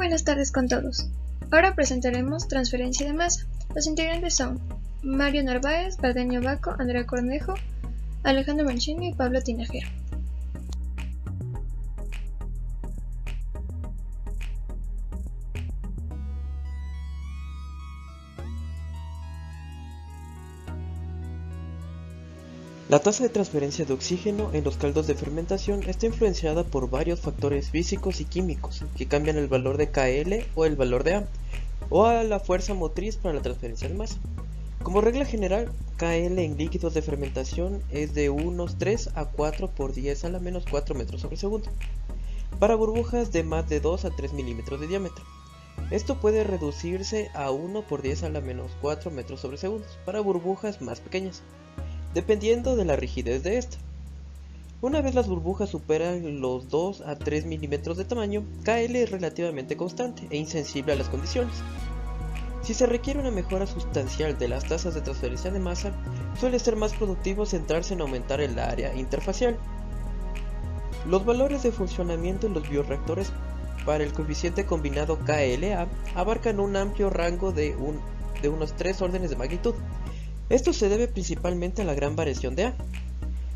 buenas tardes con todos. Ahora presentaremos transferencia de masa. Los integrantes son Mario Narváez, Gardenio Baco, Andrea Cornejo, Alejandro Mancini y Pablo Tinajero. La tasa de transferencia de oxígeno en los caldos de fermentación está influenciada por varios factores físicos y químicos que cambian el valor de KL o el valor de A, o a la fuerza motriz para la transferencia de masa. Como regla general, KL en líquidos de fermentación es de unos 3 a 4 por 10 a la menos 4 metros sobre segundo, para burbujas de más de 2 a 3 milímetros de diámetro. Esto puede reducirse a 1 por 10 a la menos 4 metros sobre segundo para burbujas más pequeñas, dependiendo de la rigidez de esta. Una vez las burbujas superan los 2 a 3 milímetros de tamaño, KL es relativamente constante e insensible a las condiciones. Si se requiere una mejora sustancial de las tasas de transferencia de masa, suele ser más productivo centrarse en aumentar el área interfacial. Los valores de funcionamiento en los bioreactores para el coeficiente combinado KLA abarcan un amplio rango de unos 3 órdenes de magnitud. Esto se debe principalmente a la gran variación de A.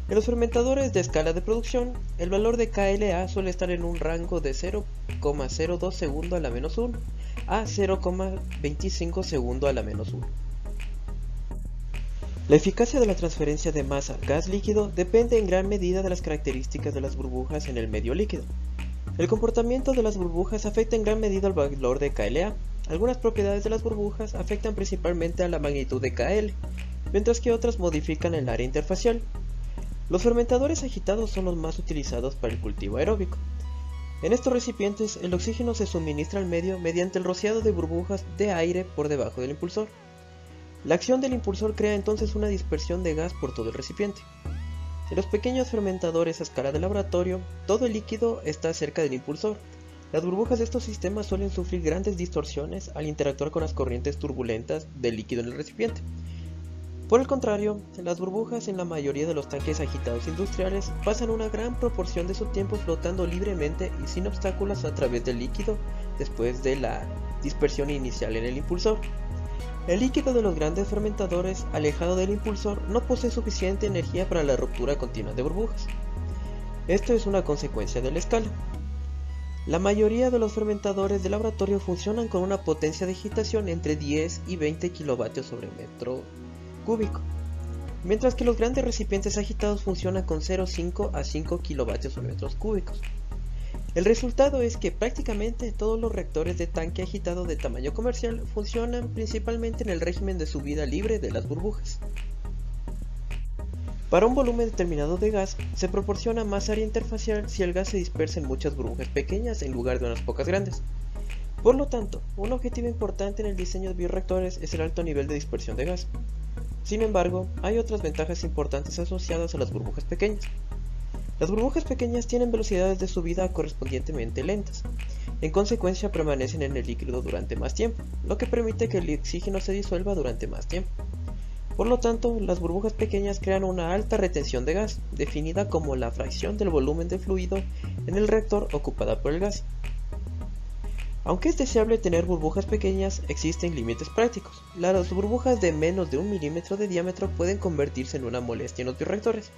En los fermentadores de escala de producción, el valor de KLA suele estar en un rango de 0,02 segundo a la menos 1 a 0,25 segundo a la menos 1. La eficacia de la transferencia de masa gas líquido depende en gran medida de las características de las burbujas en el medio líquido. El comportamiento de las burbujas afecta en gran medida al valor de KLA. Algunas propiedades de las burbujas afectan principalmente a la magnitud de KL, mientras que otras modifican el área interfacial. Los fermentadores agitados son los más utilizados para el cultivo aeróbico. En estos recipientes, el oxígeno se suministra al medio mediante el rociado de burbujas de aire por debajo del impulsor. La acción del impulsor crea entonces una dispersión de gas por todo el recipiente. En los pequeños fermentadores a escala de laboratorio, todo el líquido está cerca del impulsor. Las burbujas de estos sistemas suelen sufrir grandes distorsiones al interactuar con las corrientes turbulentas del líquido en el recipiente. Por el contrario, las burbujas en la mayoría de los tanques agitados industriales pasan una gran proporción de su tiempo flotando libremente y sin obstáculos a través del líquido después de la dispersión inicial en el impulsor. El líquido de los grandes fermentadores, alejado del impulsor, no posee suficiente energía para la ruptura continua de burbujas. Esto es una consecuencia de la escala. La mayoría de los fermentadores de laboratorio funcionan con una potencia de agitación entre 10 y 20 kilovatios sobre metro cúbico, mientras que los grandes recipientes agitados funcionan con 0,5 a 5 kilovatios sobre metros cúbicos. El resultado es que prácticamente todos los reactores de tanque agitado de tamaño comercial funcionan principalmente en el régimen de subida libre de las burbujas. Para un volumen determinado de gas, se proporciona más área interfacial si el gas se dispersa en muchas burbujas pequeñas en lugar de unas pocas grandes. Por lo tanto, un objetivo importante en el diseño de bioreactores es el alto nivel de dispersión de gas. Sin embargo, hay otras ventajas importantes asociadas a las burbujas pequeñas. Las burbujas pequeñas tienen velocidades de subida correspondientemente lentas. En consecuencia, permanecen en el líquido durante más tiempo, lo que permite que el oxígeno se disuelva durante más tiempo. Por lo tanto, las burbujas pequeñas crean una alta retención de gas, definida como la fracción del volumen de fluido en el reactor ocupada por el gas. Aunque es deseable tener burbujas pequeñas, existen límites prácticos. Las burbujas de menos de 1 milímetro de diámetro pueden convertirse en una molestia en los bioreactores.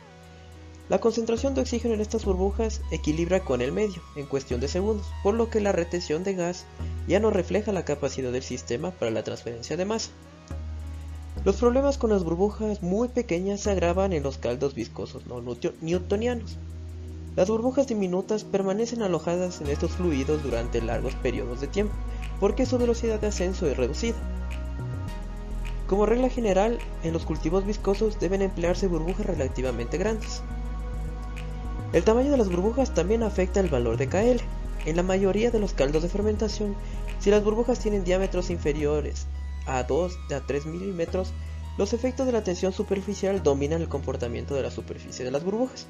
La concentración de oxígeno en estas burbujas equilibra con el medio en cuestión de segundos, por lo que la retención de gas ya no refleja la capacidad del sistema para la transferencia de masa. Los problemas con las burbujas muy pequeñas se agravan en los caldos viscosos no newtonianos. Las burbujas diminutas permanecen alojadas en estos fluidos durante largos periodos de tiempo, porque su velocidad de ascenso es reducida. Como regla general, en los cultivos viscosos deben emplearse burbujas relativamente grandes. El tamaño de las burbujas también afecta el valor de KL. En la mayoría de los caldos de fermentación, si las burbujas tienen diámetros inferiores a 2 a 3 milímetros, los efectos de la tensión superficial dominan el comportamiento de la superficie de las burbujas.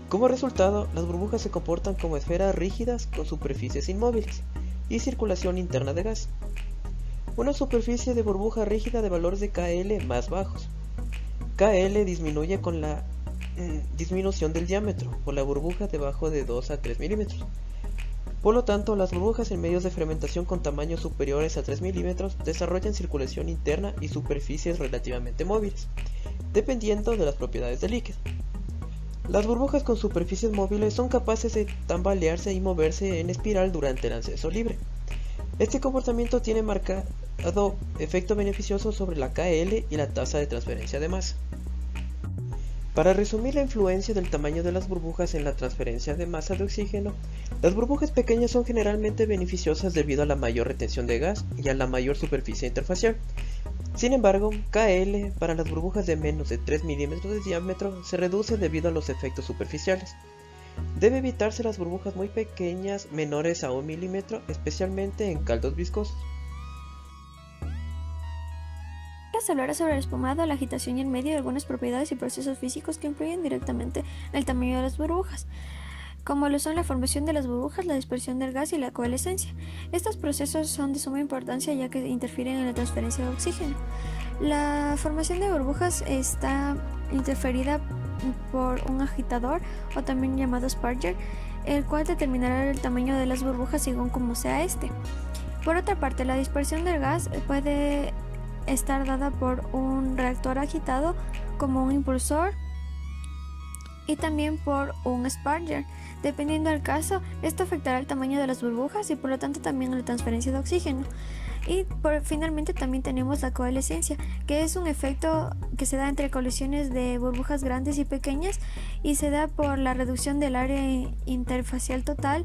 Como resultado, las burbujas se comportan como esferas rígidas con superficies inmóviles y circulación interna de gas. Una superficie de burbuja rígida de valores de KL más bajos. KL disminuye con la disminución del diámetro por la burbuja debajo de 2 a 3 milímetros. Por lo tanto, las burbujas en medios de fermentación con tamaños superiores a 3 milímetros desarrollan circulación interna y superficies relativamente móviles, dependiendo de las propiedades del líquido. Las burbujas con superficies móviles son capaces de tambalearse y moverse en espiral durante el acceso libre. Este comportamiento tiene marcado efecto beneficioso sobre la KL y la tasa de transferencia de masa. Para resumir la influencia del tamaño de las burbujas en la transferencia de masa de oxígeno, las burbujas pequeñas son generalmente beneficiosas debido a la mayor retención de gas y a la mayor superficie interfacial. Sin embargo, KL para las burbujas de menos de 3 milímetros de diámetro se reduce debido a los efectos superficiales. Debe evitarse las burbujas muy pequeñas menores a 1 milímetro, especialmente en caldos viscosos. Se hablará sobre el espumado, la agitación y el medio y algunas propiedades y procesos físicos que influyen directamente en el tamaño de las burbujas, como lo son la formación de las burbujas, la dispersión del gas y la coalescencia. Estos procesos son de suma importancia ya que interfieren en la transferencia de oxígeno. La formación de burbujas está interferida por un agitador o también llamado sparger, el cual determinará el tamaño de las burbujas según como sea este. Por otra parte, la dispersión del gas puede estar dada por un reactor agitado como un impulsor y también por un sparger. Dependiendo del caso, esto afectará el tamaño de las burbujas y por lo tanto también la transferencia de oxígeno. Y finalmente también tenemos la coalescencia, que es un efecto que se da entre colisiones de burbujas grandes y pequeñas y se da por la reducción del área interfacial total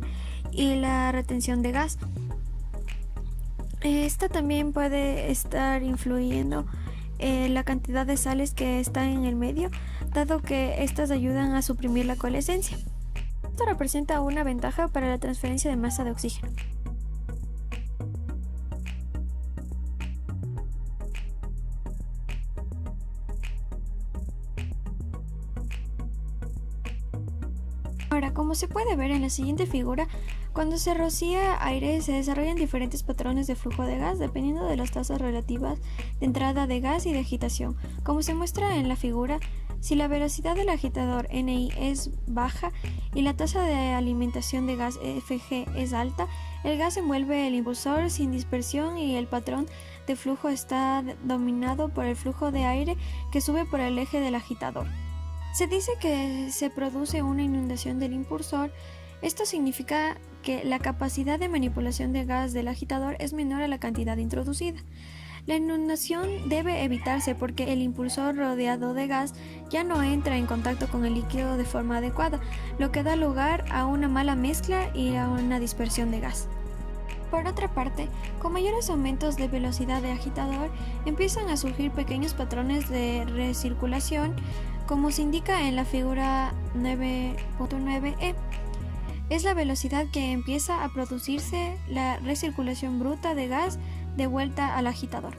y la retención de gas. Esta también puede estar influyendo la cantidad de sales que están en el medio, dado que estas ayudan a suprimir la coalescencia. Esto representa una ventaja para la transferencia de masa de oxígeno. Ahora, como se puede ver en la siguiente figura, cuando se rocía aire se desarrollan diferentes patrones de flujo de gas dependiendo de las tasas relativas de entrada de gas y de agitación. Como se muestra en la figura, si la velocidad del agitador NI es baja y la tasa de alimentación de gas FG es alta, el gas envuelve el impulsor sin dispersión y el patrón de flujo está dominado por el flujo de aire que sube por el eje del agitador. Se dice que se produce una inundación del impulsor. Esto significa que la capacidad de manipulación de gas del agitador es menor a la cantidad introducida. La inundación debe evitarse porque el impulsor rodeado de gas ya no entra en contacto con el líquido de forma adecuada, lo que da lugar a una mala mezcla y a una dispersión de gas. Por otra parte, con mayores aumentos de velocidad de agitador, empiezan a surgir pequeños patrones de recirculación, como se indica en la figura 9.9e. Es la velocidad que empieza a producirse la recirculación bruta de gas de vuelta al agitador.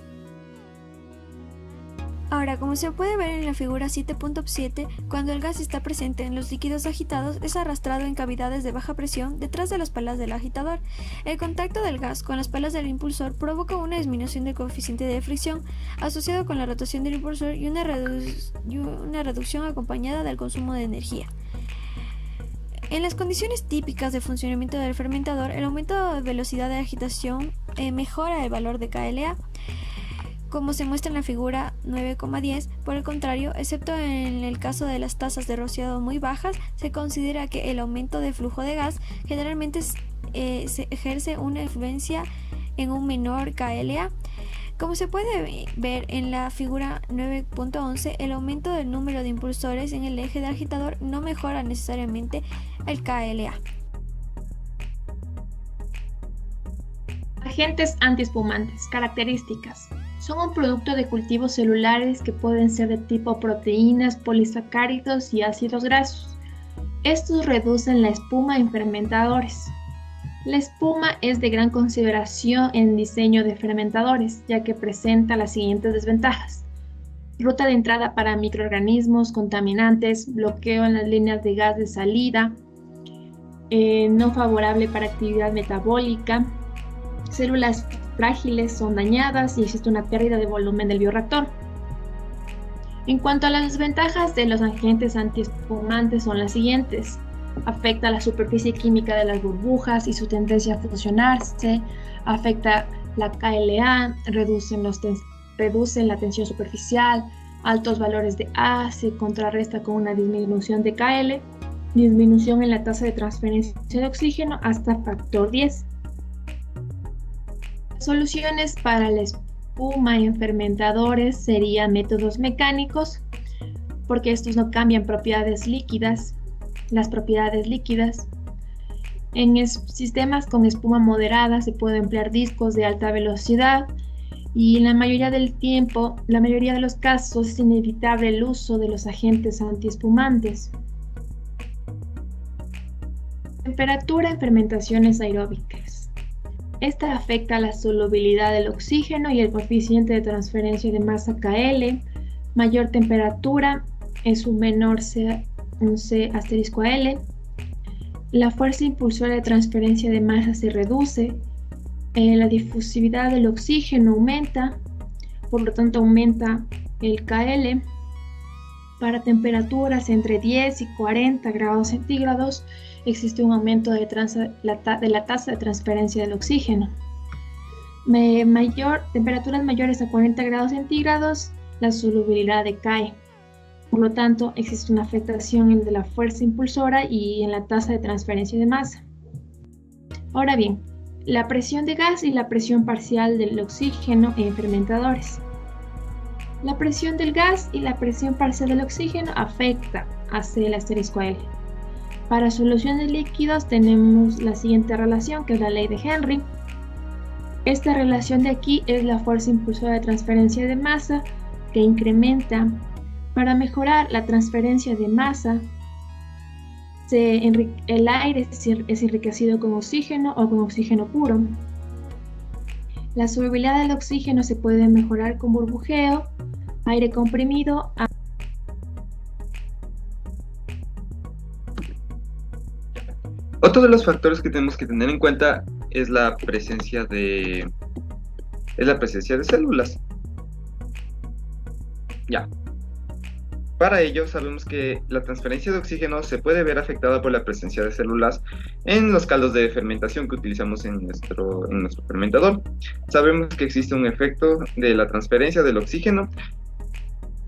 Ahora, como se puede ver en la figura 7.7, cuando el gas está presente en los líquidos agitados, es arrastrado en cavidades de baja presión detrás de las palas del agitador. El contacto del gas con las palas del impulsor provoca una disminución del coeficiente de fricción, asociado con la rotación del impulsor y una reducción acompañada del consumo de energía. En las condiciones típicas de funcionamiento del fermentador, el aumento de velocidad de agitación mejora el valor de KLA, como se muestra en la figura 9,10. Por el contrario, excepto en el caso de las tasas de rociado muy bajas, se considera que el aumento de flujo de gas generalmente se ejerce una influencia en un menor KLA. Como se puede ver en la figura 9.11, el aumento del número de impulsores en el eje del agitador no mejora necesariamente el KLA. Agentes antiespumantes. Características. Son un producto de cultivos celulares que pueden ser de tipo proteínas, polisacáridos y ácidos grasos. Estos reducen la espuma en fermentadores. La espuma es de gran consideración en diseño de fermentadores, ya que presenta las siguientes desventajas: ruta de entrada para microorganismos, contaminantes, bloqueo en las líneas de gas de salida, no favorable para actividad metabólica, células frágiles son dañadas y existe una pérdida de volumen del bioreactor. En cuanto a las desventajas de los agentes antiespumantes son las siguientes: afecta la superficie química de las burbujas y su tendencia a fusionarse, afecta la KLA, reducen la tensión superficial, altos valores de A se contrarresta con una disminución de KL, disminución en la tasa de transferencia de oxígeno hasta factor 10. Soluciones para la espuma en fermentadores serían métodos mecánicos, porque estos no cambian las propiedades líquidas. En sistemas con espuma moderada se puede emplear discos de alta velocidad y en la mayoría de los casos es inevitable el uso de los agentes antiespumantes. Temperatura en fermentaciones aeróbicas. Esta afecta la solubilidad del oxígeno y el coeficiente de transferencia de masa KL. Mayor temperatura es un menor un C**L. La fuerza impulsora de transferencia de masa se reduce. La difusividad del oxígeno aumenta, por lo tanto aumenta el KL. Para temperaturas entre 10 y 40 grados centígrados existe un aumento de la tasa de transferencia del oxígeno. Temperaturas mayores a 40 grados centígrados, la solubilidad decae. Por lo tanto, existe una afectación de la fuerza impulsora y en la tasa de transferencia de masa. Ahora bien, la presión de gas y la presión parcial del oxígeno en fermentadores. La presión del gas y la presión parcial del oxígeno afecta a C**L. Para soluciones líquidos tenemos la siguiente relación, que es la ley de Henry. Esta relación de aquí es la fuerza impulsora de transferencia de masa que incrementa. Para mejorar la transferencia de masa, el aire es enriquecido con oxígeno o con oxígeno puro. La solubilidad del oxígeno se puede mejorar con burbujeo, aire comprimido. Otro de los factores que tenemos que tener en cuenta es la presencia de células. Para ello sabemos que la transferencia de oxígeno se puede ver afectada por la presencia de células en los caldos de fermentación que utilizamos en nuestro fermentador. Sabemos que existe un efecto de la transferencia del oxígeno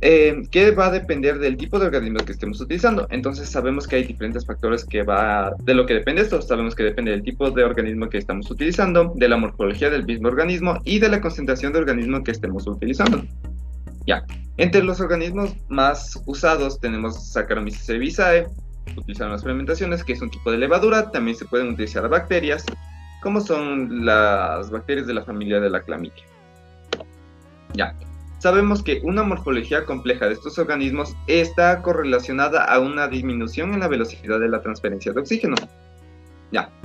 que va a depender del tipo de organismo que estemos utilizando. Entonces sabemos que hay diferentes factores de lo que depende esto. Sabemos que depende del tipo de organismo que estamos utilizando, de la morfología del mismo organismo y de la concentración de organismo que estemos utilizando. Entre los organismos más usados tenemos Saccharomyces cerevisiae, utilizado en las fermentaciones, que es un tipo de levadura. También se pueden utilizar bacterias, como son las bacterias de la familia de la Chlamydia. Sabemos que una morfología compleja de estos organismos está correlacionada a una disminución en la velocidad de la transferencia de oxígeno.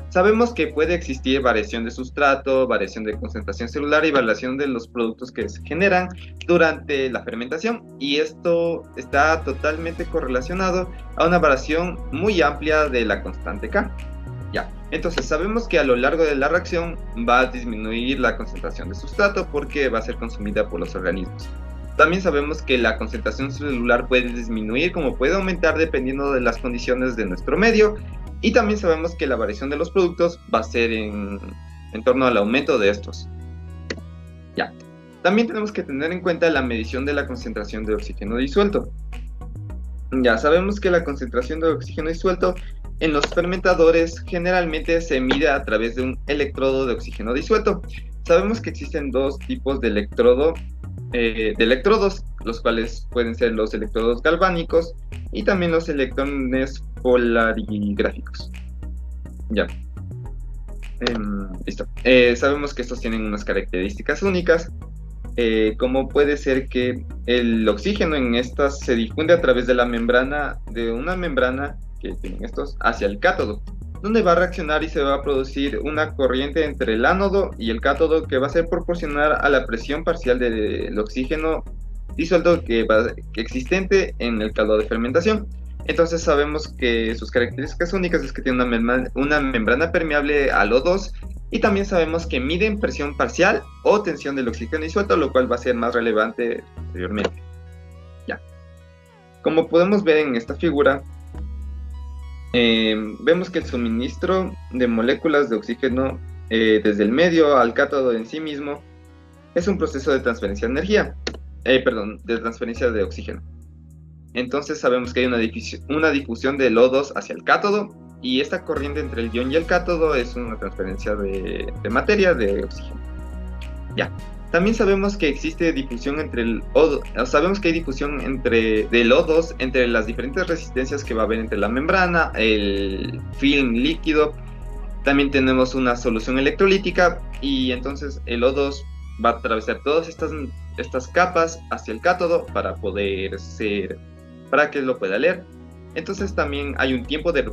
Sabemos que puede existir variación de sustrato, variación de concentración celular y variación de los productos que se generan durante la fermentación, y esto está totalmente correlacionado a una variación muy amplia de la constante K. Entonces sabemos que a lo largo de la reacción va a disminuir la concentración de sustrato porque va a ser consumida por los organismos. También sabemos que la concentración celular puede disminuir como puede aumentar dependiendo de las condiciones de nuestro medio, y también sabemos que la variación de los productos va a ser en torno al aumento de estos. También tenemos que tener en cuenta la medición de la concentración de oxígeno disuelto. Sabemos que la concentración de oxígeno disuelto en los fermentadores generalmente se mide a través de un electrodo de oxígeno disuelto. Sabemos que existen dos tipos de electrodos, los cuales pueden ser los electrodos galvánicos y también los electrones polarigráficos. Listo. Sabemos que estos tienen unas características únicas, como puede ser que el oxígeno en estas se difunde a través de una membrana que tienen estos hacia el cátodo, donde va a reaccionar y se va a producir una corriente entre el ánodo y el cátodo que va a ser proporcional a la presión parcial del oxígeno disuelto que existente en el caldo de fermentación. Entonces sabemos que sus características únicas es que tiene una membrana permeable al O2, y también sabemos que miden presión parcial o tensión del oxígeno disuelto, lo cual va a ser más relevante posteriormente. Como podemos ver en esta figura, Vemos que el suministro de moléculas de oxígeno desde el medio al cátodo en sí mismo es un proceso de transferencia de energía, de transferencia de oxígeno. Entonces sabemos que hay una difusión del O2 hacia el cátodo, y esta corriente entre el ion y el cátodo es una transferencia de materia, de oxígeno. Ya. También sabemos que existe difusión entre el O2, sabemos que hay difusión del O2 entre las diferentes resistencias que va a haber entre la membrana, el film líquido. También tenemos una solución electrolítica, y entonces el O2 va a atravesar todas estas capas hacia el cátodo para que lo pueda leer. Entonces también hay un tiempo de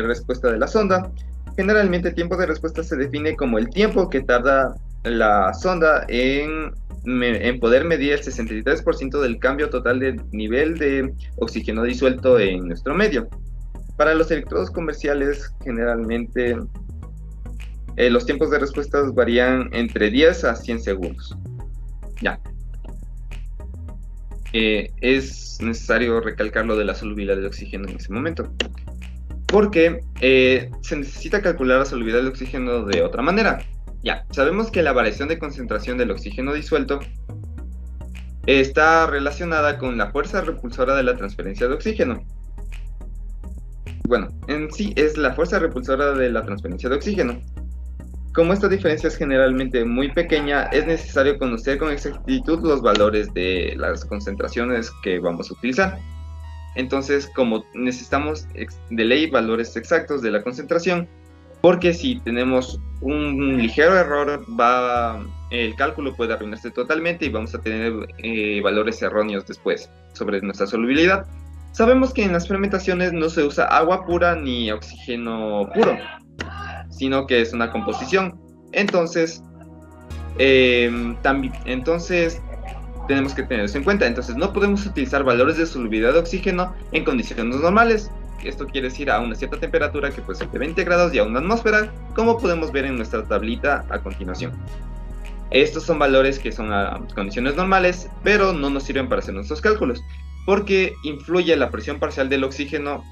respuesta de la sonda. Generalmente el tiempo de respuesta se define como el tiempo que tarda la sonda en poder medir el 63% del cambio total de nivel de oxígeno disuelto en nuestro medio. Para los electrodos comerciales, generalmente los tiempos de respuesta varían entre 10 a 100 segundos. Ya. Es necesario recalcar lo de la solubilidad del oxígeno en ese momento, porque se necesita calcular la solubilidad del oxígeno de otra manera. Ya, sabemos que la variación de concentración del oxígeno disuelto está relacionada con la fuerza repulsora de la transferencia de oxígeno. Bueno, en sí es la fuerza repulsora de la transferencia de oxígeno. Como esta diferencia es generalmente muy pequeña, es necesario conocer con exactitud los valores de las concentraciones que vamos a utilizar. Entonces, como necesitamos de ley valores exactos de la concentración, porque si tenemos un ligero error, el cálculo puede arruinarse totalmente y vamos a tener valores erróneos después sobre nuestra solubilidad. Sabemos que en las fermentaciones no se usa agua pura ni oxígeno puro, sino que es una composición. Entonces, tenemos que tener eso en cuenta. Entonces no podemos utilizar valores de solubilidad de oxígeno en condiciones normales. Esto quiere decir a una cierta temperatura, que puede ser de 20 grados y a una atmósfera, como podemos ver en nuestra tablita a continuación. Estos son valores que son a condiciones normales, pero no nos sirven para hacer nuestros cálculos, porque influye la presión parcial del oxígeno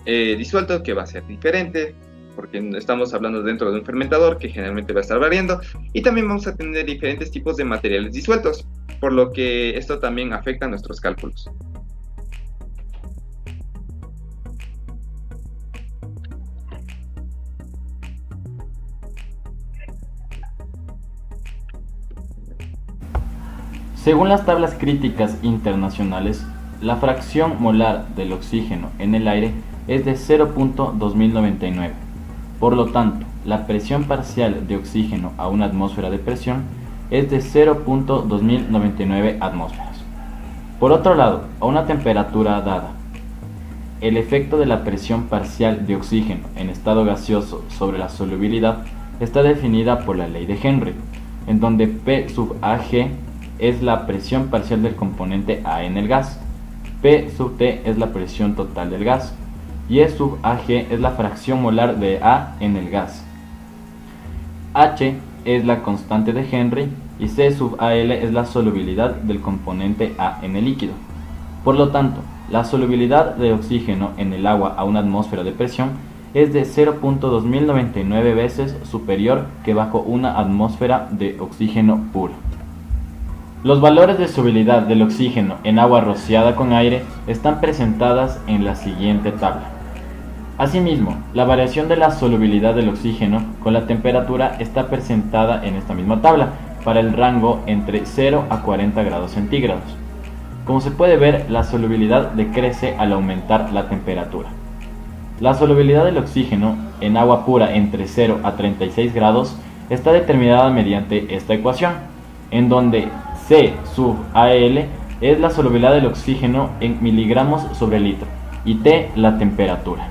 disuelto, que va a ser diferente, porque estamos hablando dentro de un fermentador que generalmente va a estar variando, y también vamos a tener diferentes tipos de materiales disueltos, por lo que esto también afecta a nuestros cálculos. Según las tablas críticas internacionales, la fracción molar del oxígeno en el aire es de 0.2099. Por lo tanto, la presión parcial de oxígeno a una atmósfera de presión es de 0.2099 atmósferas. Por otro lado, a una temperatura dada, el efecto de la presión parcial de oxígeno en estado gaseoso sobre la solubilidad está definida por la ley de Henry, en donde P sub Ag es la presión parcial del componente A en el gas, P sub T es la presión total del gas, y E sub Ag es la fracción molar de A en el gas, H es la constante de Henry y C sub Al es la solubilidad del componente A en el líquido. Por lo tanto, la solubilidad de oxígeno en el agua a una atmósfera de presión es de 0.2099 veces superior que bajo una atmósfera de oxígeno puro. Los valores de solubilidad del oxígeno en agua rociada con aire están presentadas en la siguiente tabla. Asimismo, la variación de la solubilidad del oxígeno con la temperatura está presentada en esta misma tabla para el rango entre 0 a 40 grados centígrados. Como se puede ver, la solubilidad decrece al aumentar la temperatura. La solubilidad del oxígeno en agua pura entre 0 a 36 grados está determinada mediante esta ecuación, en donde C sub Al es la solubilidad del oxígeno en miligramos sobre litro y T la temperatura.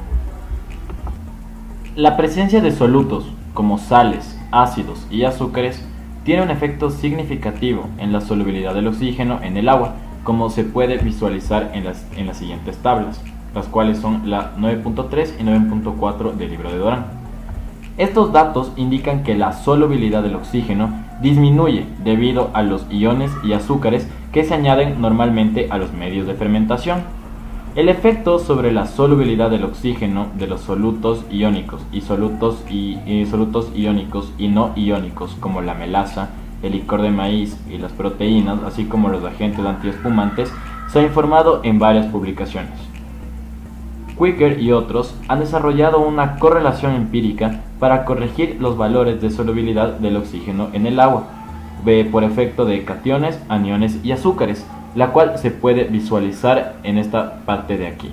La presencia de solutos como sales, ácidos y azúcares tiene un efecto significativo en la solubilidad del oxígeno en el agua, como se puede visualizar en las siguientes tablas, las cuales son la 9.3 y 9.4 del libro de Dorán. Estos datos indican que la solubilidad del oxígeno disminuye debido a los iones y azúcares que se añaden normalmente a los medios de fermentación. El efecto sobre la solubilidad del oxígeno de los solutos iónicos y solutos iónicos y no iónicos, como la melaza, el licor de maíz y las proteínas, así como los agentes antiespumantes, se ha informado en varias publicaciones. Quicker y otros han desarrollado una correlación empírica para corregir los valores de solubilidad del oxígeno en el agua, por efecto de cationes, aniones y azúcares, la cual se puede visualizar en esta parte de aquí.